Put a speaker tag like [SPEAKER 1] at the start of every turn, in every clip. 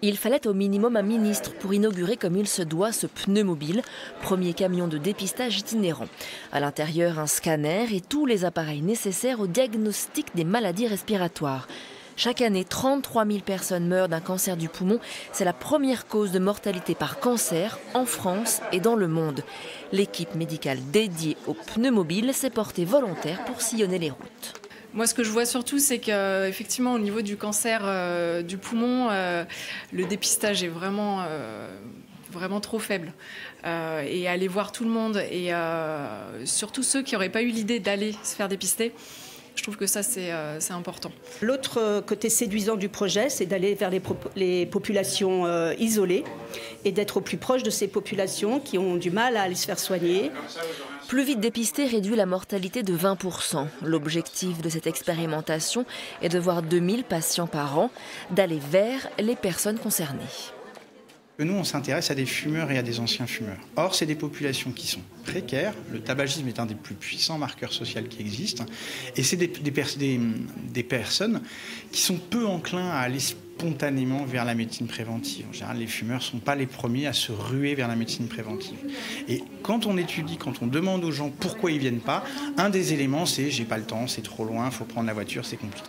[SPEAKER 1] Il fallait au minimum un ministre pour inaugurer comme il se doit ce pneumobile, premier camion de dépistage itinérant. À l'intérieur, un scanner et tous les appareils nécessaires au diagnostic des maladies respiratoires. Chaque année, 33 000 personnes meurent d'un cancer du poumon. C'est la première cause de mortalité par cancer en France et dans le monde. L'équipe médicale dédiée au pneumobile s'est portée volontaire pour sillonner les routes.
[SPEAKER 2] Moi, ce que je vois surtout, c'est qu'effectivement, au niveau du cancer du poumon, le dépistage est vraiment trop faible. Et aller voir tout le monde, et surtout ceux qui n'auraient pas eu l'idée d'aller se faire dépister, je trouve que ça, c'est important.
[SPEAKER 3] L'autre côté séduisant du projet, c'est d'aller vers les populations isolées et d'être au plus proche de ces populations qui ont du mal à aller se faire soigner.
[SPEAKER 1] Plus vite dépisté réduit la mortalité de 20%. L'objectif de cette expérimentation est de voir 2000 patients par an, d'aller vers les personnes concernées.
[SPEAKER 4] Nous, on s'intéresse à des fumeurs et à des anciens fumeurs. Or, c'est des populations qui sont précaires. Le tabagisme est un des plus puissants marqueurs sociaux qui existent. Et c'est des personnes qui sont peu enclins à aller spontanément vers la médecine préventive. En général, les fumeurs ne sont pas les premiers à se ruer vers la médecine préventive. Et quand on étudie, quand on demande aux gens pourquoi ils ne viennent pas, un des éléments, c'est « j'ai pas le temps, c'est trop loin, il faut prendre la voiture, c'est compliqué ».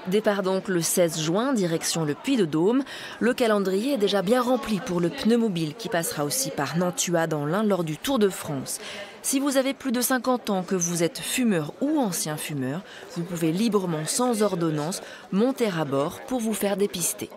[SPEAKER 1] Départ donc le 16 juin, direction le Puy-de-Dôme. Le calendrier est déjà bien rempli pour le pneumobile qui passera aussi par Nantua dans l'Ain lors du Tour de France. Si vous avez plus de 50 ans, que vous êtes fumeur ou ancien fumeur, vous pouvez librement, sans ordonnance, monter à bord pour vous faire dépister.